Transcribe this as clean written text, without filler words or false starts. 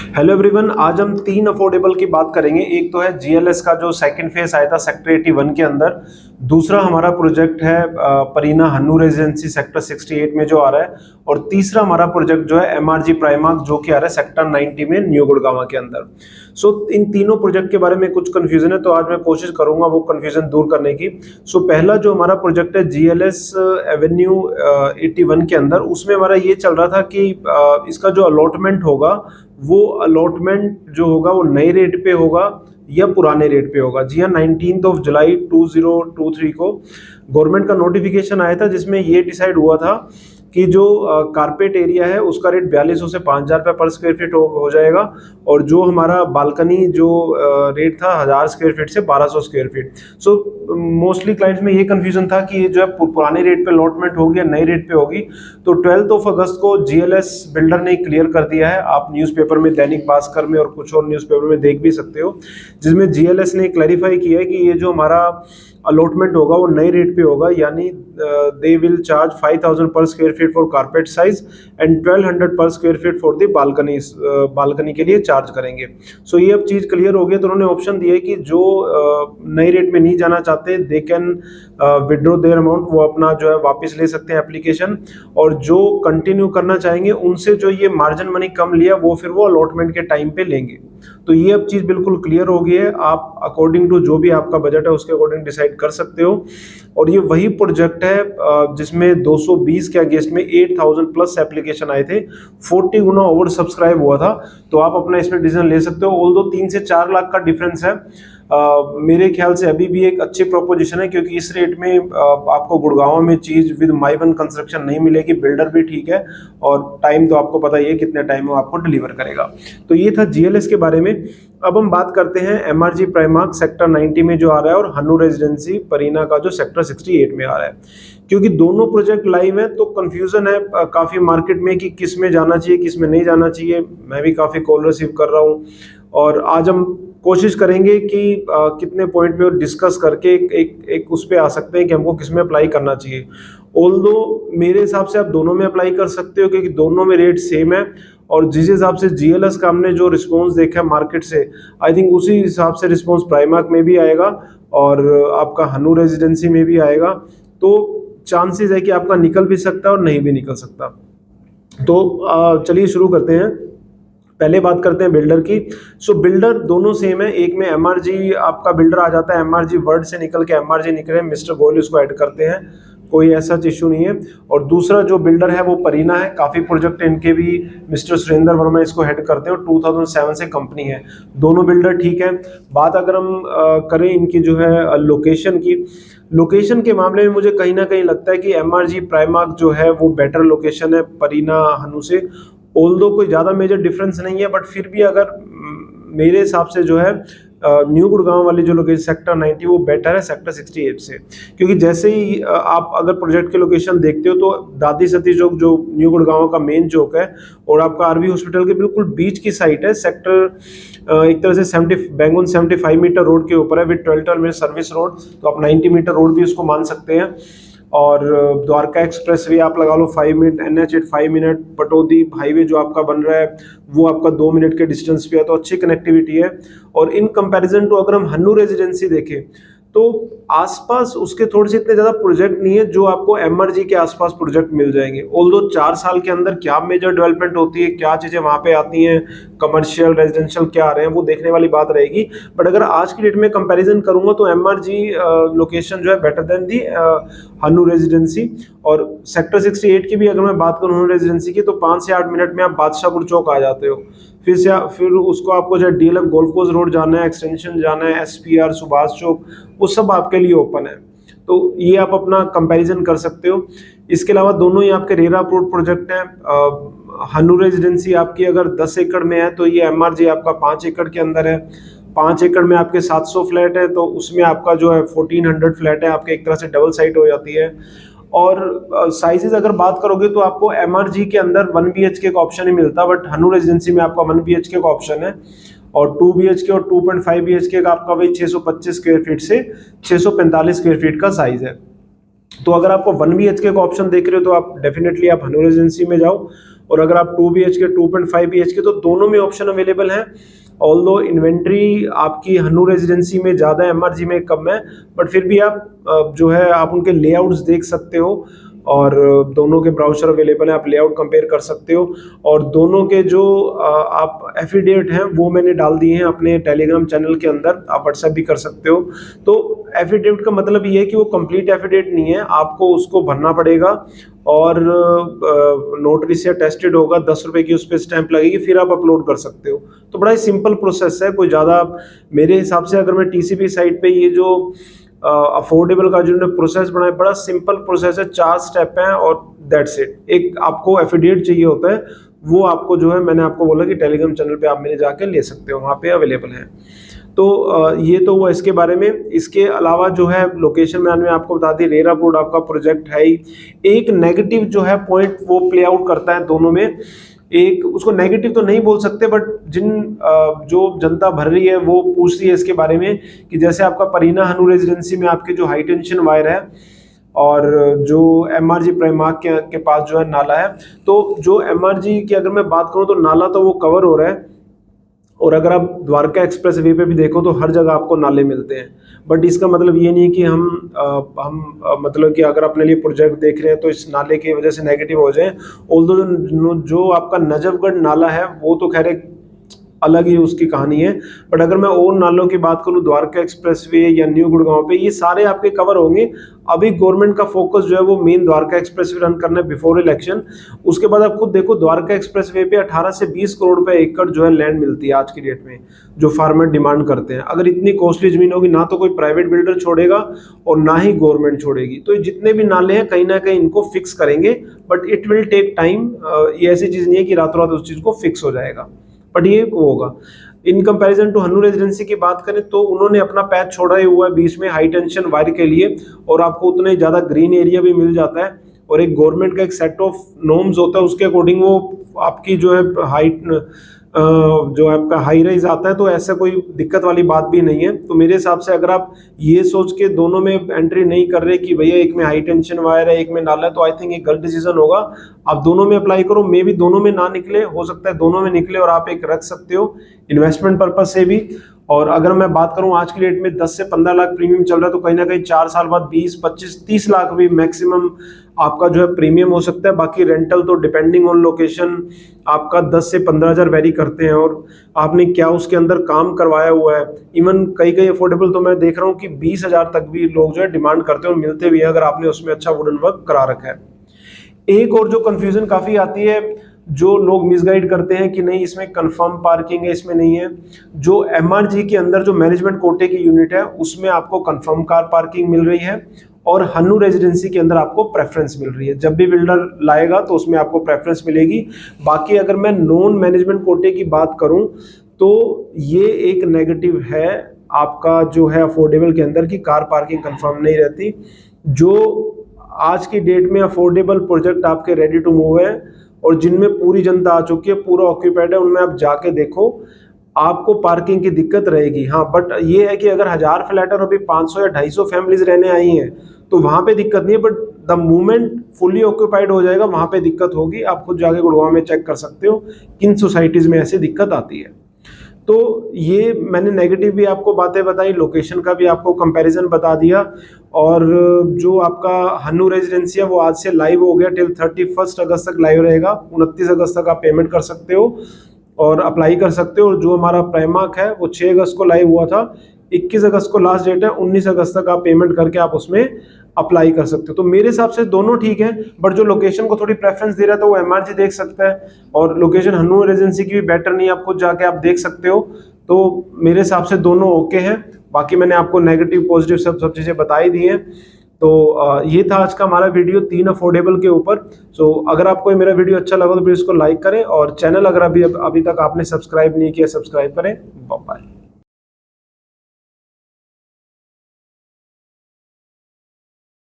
Hello everyone, आज हम तीन अफोर्डेबल की बात करेंगे। एक तो है जीएलएस का जो सेकंड फेज आया था सेक्टर 81 के अंदर। दूसरा हमारा प्रोजेक्ट है परीना हन्नू रेजिडेंसी सेक्टर 68 में जो आ रहा है। और तीसरा हमारा प्रोजेक्ट जो है एमआरजी प्राइमार्क जो कि आ रहा है सेक्टर 90 में न्यू गुड़गांव के अंदर। इन तीनों प्रोजेक्ट के बारे में कुछ कंफ्यूजन है, तो आज मैं कोशिश करूंगा वो कंफ्यूजन दूर करने की। पहला जो हमारा प्रोजेक्ट है जीएलएस एवेन्यू 81 के अंदर, उसमें हमारा ये चल रहा था कि इसका जो अलॉटमेंट होगा वो अलॉटमेंट जो होगा वो नए रेट पे होगा या पुराने रेट पे होगा। जी हाँ, 19 जुलाई 2023 को गवर्नमेंट का नोटिफिकेशन आया था जिसमें ये डिसाइड हुआ था कि जो कारपेट एरिया है उसका रेट 4200 से 5000 रुपये पर स्क्वायर फीट हो जाएगा। और जो हमारा बालकनी जो रेट था 1000 स्क्वायर फीट से 1200 स्क्वायर फीट। मोस्टली क्लाइंट्स में ये कंफ्यूजन था कि ये जो है पुराने रेट पे अलॉटमेंट होगी या नए रेट पे होगी। तो 12 अगस्त को जीएलएस बिल्डर ने क्लियर कर दिया है। आप न्यूज़पेपर में, दैनिक भास्कर में और कुछ और न्यूज़पेपर में देख भी सकते हो, जिसमें जीएलएस ने क्लैरिफाई किया है कि ये जो हमारा अलॉटमेंट होगा वो नए रेट पे होगा, यानी दे विल चार्ज 5000 पर square feet for carpet size and 1200 पर square feet for the balcony के लिए चार्ज करेंगे। ये अब चीज़ क्लियर हो गई। तो उन्होंने ऑप्शन दिया है कि जो नए रेट में नहीं जाना चाहते they can withdraw their amount, वो अपना जो है वापस ले सकते हैं एप्लीकेशन। और जो कंटिन्यू करना चाहेंगे उनसे जो ये मार्जिन मनी कम लिया वो फिर वो अलॉटमेंट के टाइम पे लेंगे। तो ये अब चीज़ बिल्कुल क्लियर हो गई है। आप अकॉर्डिंग टू जो भी आपका बजट है उसके अकॉर्डिंग डिसाइड कर सकते हो। और ये वही प्रोजेक्ट है जिसमें 220 के अगेंस्ट में 8000 प्लस एप्लीकेशन आए थे, 40 गुना ओवर सब्सक्राइब हुआ था। तो आप अपना इसमें डिसीजन ले सकते हो। ऑल्दो 3 से 4 लाख का डिफरेंस है, मेरे ख्याल से अभी भी एक अच्छी प्रोपोजिशन है, क्योंकि इस रेट में आपको गुड़गांव में चीज़ विद माई वन कंस्ट्रक्शन नहीं मिलेगी। बिल्डर भी ठीक है और टाइम तो आपको पता ही है कितने टाइम में आपको डिलीवर करेगा। तो ये था जीएलएस के बारे में। अब हम बात करते हैं एमआरजी प्राइमार्क सेक्टर 90 में जो आ रहा है और हन्नू रेजिडेंसी परीना का जो सेक्टर 68 में आ रहा है। क्योंकि दोनों प्रोजेक्ट लाइव है तो कंफ्यूजन है काफ़ी मार्केट में कि किस में जाना चाहिए किस में नहीं जाना चाहिए। मैं भी काफ़ी कॉल रिसीव कर रहा हूँ और आज हम कोशिश करेंगे कि कितने पॉइंट पे डिस्कस करके एक उस पे आ सकते हैं कि हमको किस में अप्लाई करना चाहिए। ऑल्दो मेरे हिसाब से आप दोनों में अप्लाई कर सकते हो, क्योंकि दोनों में रेट सेम है। और जिस हिसाब से जीएलएस का हमने जो रिस्पॉन्स देखा है मार्केट से, आई थिंक उसी हिसाब से रिस्पॉन्स प्राइमार्क में भी आएगा और आपका हन्नू रेजिडेंसी में भी आएगा। तो चांसेस है कि आपका निकल भी सकता है और नहीं भी निकल सकता। तो चलिए शुरू करते हैं। पहले बात करते हैं बिल्डर की। बिल्डर दोनों सेम है। एक में एमआरजी आपका बिल्डर आ जाता है, एमआरजी वर्ड से निकल के एमआरजी निकले, मिस्टर गोयल उसको ऐड करते हैं, कोई ऐसा इशू नहीं है। और दूसरा जो बिल्डर है वो परीना है। काफ़ी प्रोजेक्ट इनके भी मिस्टर सुरेंद्र वर्मा इसको हेड करते हैं और 2007 से कंपनी है। दोनों बिल्डर ठीक है। बात अगर हम करें इनकी जो है लोकेशन की, लोकेशन के मामले में मुझे कहीं ना कहीं लगता है कि एमआरजी प्राइमार्क जो है वो बेटर लोकेशन है परीना हन्नू से। ऑल्दो कोई ज़्यादा मेजर डिफरेंस नहीं है, बट फिर भी अगर मेरे हिसाब से जो है न्यू गुड़गांव वाली जो लोकेशन सेक्टर 90 वो बेटर है सेक्टर 68 से। क्योंकि जैसे ही आप अगर प्रोजेक्ट के लोकेशन देखते हो तो दादी सती चौक जो न्यू गुड़गांव का मेन चौक है और आपका आरवी हॉस्पिटल के बिल्कुल बीच की साइट है। सेक्टर एक तरह से बैंगन 75 मीटर रोड के ऊपर है विद 12 में सर्विस रोड, तो आप 90 मीटर रोड भी उसको मान सकते हैं। और द्वारका एक्सप्रेस वे आप लगा लो 5 minute, NH 5 minute, Pataudi highway जो आपका बन रहा है वो आपका 2 मिनट के डिस्टेंस पे है, तो अच्छी कनेक्टिविटी है। और इन कंपैरिजन टू अगर हम हन्नू रेजिडेंसी देखें तो आसपास उसके थोड़े से इतने ज़्यादा प्रोजेक्ट नहीं है जो आपको एमआरजी के आसपास प्रोजेक्ट मिल जाएंगे। ऑल्दो 4 साल के अंदर क्या मेजर डेवलपमेंट होती है, क्या चीज़ें वहाँ पे आती हैं, कमर्शियल रेजिडेंशियल क्या आ रहे हैं, वो देखने वाली बात रहेगी। बट अगर आज की डेट में कंपैरिजन करूँगा तो एमआरजी लोकेशन जो है बेटर देन दी हन्नू रेजिडेंसी। और सेक्टर 68 की भी अगर मैं बात करूँ हन्नू रेजिडेंसी की, तो 5 से 8 मिनट में आप बादशाहपुर चौक आ जाते हो। फिर उसको आपको जो डीएलएफ गोल्फ कोर्स रोड जाना है, एक्सटेंशन जाना है, एसपीआर सुभाष चौक, वो सब आपके लिए ओपन है। तो ये आप अपना कंपैरिजन कर सकते हो। इसके अलावा दोनों ही आपके रेरा अप्रूव्ड प्रोजेक्ट हैं। हन्नू रेजिडेंसी आपकी अगर 10 एकड़ में है तो ये एमआरजी आपका 5 एकड़ के अंदर है। 5 एकड़ में आपके 700 फ्लैट है, तो उसमें आपका जो है 1400 फ्लैट है, आपके एक तरह से डबल साइट हो जाती है। और साइजेस अगर बात करोगे तो आपको एमआरजी के अंदर 1 BHK का ऑप्शन ही मिलता है, बट हन्नू रेजिडेंसी में आपका 1 BHK का ऑप्शन है। और 2 BHK और 2.5 BHK का आपका वही 625 स्क्वायर फीट से 645 स्क्वायर फीट का साइज है। तो अगर आपको 1 BHK का ऑप्शन देख रहे हो तो आप डेफिनेटली आप हन्नू रेजिडेंसी में जाओ। और अगर आप 2 BHK 2.5 BHK तो दोनों में ऑप्शन अवेलेबल हैं। ऑल्दो इन्वेंट्री आपकी हन्नू रेजिडेंसी में ज़्यादा है, MRG में कम है, बट फिर भी आप जो है आप उनके लेआउट्स देख सकते हो और दोनों के ब्राउज़र अवेलेबल हैं, आप लेआउट कंपेयर कर सकते हो। और दोनों के जो आप एफिडेविट हैं वो मैंने डाल दिए हैं अपने टेलीग्राम चैनल के अंदर, आप व्हाट्सएप भी कर सकते हो। तो एफिडेविट का मतलब ये है कि वो कंप्लीट एफिडेविट नहीं है, आपको उसको भरना पड़ेगा और नोटरी से अटेस्टेड होगा, 10 रुपये की उस पर स्टैंप लगेगी, फिर आप अपलोड कर सकते हो। तो बड़ा ही सिंपल प्रोसेस है, कोई ज़्यादा मेरे हिसाब से अगर मैं टीसीपी साइट पे ये जो अफोर्डेबल का जो प्रोसेस बनाया, बड़ा सिंपल प्रोसेस है, 4 स्टेप हैं और दैट्स इट। एक आपको एफिडेविट चाहिए होता है, वो आपको जो है मैंने आपको बोला कि टेलीग्राम चैनल पे आप मेरे जाके ले सकते हो, वहाँ पे अवेलेबल है। तो ये तो हुआ इसके बारे में। इसके अलावा जो है लोकेशन मैंने आपको बता दी, रेरा रोड आपका प्रोजेक्ट है ही। एक नेगेटिव जो है पॉइंट वो प्ले आउट करता है दोनों में, एक उसको नेगेटिव तो नहीं बोल सकते बट जिन जो जनता भर रही है वो पूछ रही है इसके बारे में कि जैसे आपका परीना हन्नू रेजिडेंसी में आपके जो हाई टेंशन वायर है और जो MRG प्राइमार्क के पास जो है नाला है, तो जो MRG की अगर मैं बात करूं तो नाला तो वो कवर हो रहा है, और अगर आप द्वारका एक्सप्रेस वे पे भी देखो तो हर जगह आपको नाले मिलते हैं। बट इसका मतलब ये नहीं है कि मतलब कि अगर अपने लिए प्रोजेक्ट देख रहे हैं तो इस नाले की वजह से नेगेटिव हो जाए। ऑल्दो जो आपका नजफगढ़ नाला है वो तो खैर एक अलग ही उसकी कहानी है, बट अगर मैं और नालों की बात करूं द्वारका एक्सप्रेसवे या न्यू गुड़गांव पे, ये सारे आपके कवर होंगे। अभी गवर्नमेंट का फोकस जो है वो मेन द्वारका एक्सप्रेसवे रन करना है बिफोर इलेक्शन। उसके बाद आप खुद देखो द्वारका एक्सप्रेसवे पे 18 से 20 करोड़ रुपए एकड़ जो है लैंड मिलती है आज की डेट में, जो फार्मर डिमांड करते हैं। अगर इतनी कॉस्टली जमीन होगी ना तो कोई प्राइवेट बिल्डर छोड़ेगा और ना ही गवर्नमेंट छोड़ेगी। तो जितने भी नाले हैं कहीं ना कहीं इनको फिक्स करेंगे, but it will take time. ये ऐसी चीज नहीं है कि रातों रात उस चीज को फिक्स हो जाएगा, बट ये होगा। In comparison to Hannu residency की बात करें तो उन्होंने अपना पैच छोड़ा ही हुआ है बीच में हाई टेंशन वायर के लिए, और आपको उतना ही ज्यादा ग्रीन एरिया भी मिल जाता है। और एक गवर्नमेंट का एक सेट ऑफ नॉर्म्स होता है, उसके अकॉर्डिंग वो आपकी जो है हाइट जो आपका हाई राइज आता है, तो ऐसा कोई दिक्कत वाली बात भी नहीं है। तो मेरे हिसाब से अगर आप ये सोच के दोनों में एंट्री नहीं कर रहे कि भैया एक में हाई टेंशन वायर है एक में नाला है, तो आई थिंक एक गलत डिसीजन होगा। आप दोनों में अप्लाई करो, मे भी दोनों में ना निकले, हो सकता है दोनों में निकले और आप एक रख सकते हो इन्वेस्टमेंट पर्पज से भी। और अगर मैं बात करूं आज की डेट में 10 से 15 लाख प्रीमियम चल रहा है, तो कहीं ना कहीं 4 साल बाद 20, 25, 30 लाख भी मैक्सिमम आपका जो है प्रीमियम हो सकता है। बाकी रेंटल तो डिपेंडिंग ऑन लोकेशन आपका 10 से 15 हज़ार वेरी करते हैं, और आपने क्या उसके अंदर काम करवाया हुआ है। इवन कई अफोर्डेबल तो मैं देख रहा हूँ कि 20,000 तक भी लोग जो है डिमांड करते हैं और मिलते भी है अगर आपने उसमें अच्छा वुडन वर्क करा रखा है। एक और जो कंफ्यूजन काफ़ी आती है, जो लोग मिसगाइड करते हैं कि नहीं इसमें कंफर्म पार्किंग है, इसमें नहीं है। जो MRG के अंदर जो मैनेजमेंट कोटे की यूनिट है उसमें आपको कंफर्म कार पार्किंग मिल रही है, और हन्नू रेजिडेंसी के अंदर आपको प्रेफरेंस मिल रही है। जब भी बिल्डर लाएगा तो उसमें आपको प्रेफरेंस मिलेगी। बाकी अगर मैं नॉन मैनेजमेंट कोटे की बात करूं तो ये एक नेगेटिव है आपका जो है अफोर्डेबल के अंदर, की कार पार्किंग कंफर्म नहीं रहती। जो आज की डेट में अफोर्डेबल प्रोजेक्ट आपके रेडी टू मूव है और जिनमें पूरी जनता आ चुकी है, पूरा ऑक्यूपाइड है, उनमें आप जाके देखो आपको पार्किंग की दिक्कत रहेगी। हाँ, बट ये है कि अगर 1000 फ्लैट और अभी 500 या 250 फैमिलीज रहने आई हैं तो वहाँ पे दिक्कत नहीं है, but the moment fully occupied हो जाएगा वहाँ पे दिक्कत होगी। आप खुद जाके गुड़गांव में चेक कर सकते हो किन सोसाइटीज में ऐसी दिक्कत आती है। तो ये मैंने नेगेटिव भी आपको बातें बताई, लोकेशन का भी आपको कंपैरिजन बता दिया, और जो आपका हन्नू रेजिडेंसी है वो आज से लाइव हो गया, टिल 31 अगस्त तक लाइव रहेगा। 29 अगस्त तक आप पेमेंट कर सकते हो और अप्लाई कर सकते हो। और जो हमारा प्राइमार्क है वो 6 अगस्त को लाइव हुआ था, 21 अगस्त को लास्ट डेट है, 19 अगस्त तक आप पेमेंट करके आप उसमें अप्लाई कर सकते हो। तो मेरे हिसाब से दोनों ठीक है, बट जो लोकेशन को थोड़ी प्रेफरेंस दे रहा है तो वो MRG देख सकता है, और लोकेशन हन्नू रेजिडेंसी की भी बेटर नहीं है, आप खुद जाके आप देख सकते हो। तो मेरे हिसाब से दोनों ओके हैं। बाकी मैंने आपको नेगेटिव पॉजिटिव सब चीज़ें बताई दी हैं। तो ये था आज का हमारा वीडियो 3 अफोर्डेबल के ऊपर। सो अगर आपको मेरा वीडियो अच्छा लगा तो प्लीज़ इसको लाइक करें, और चैनल अगर अभी तक आपने सब्सक्राइब नहीं किया सब्सक्राइब करें। बाय।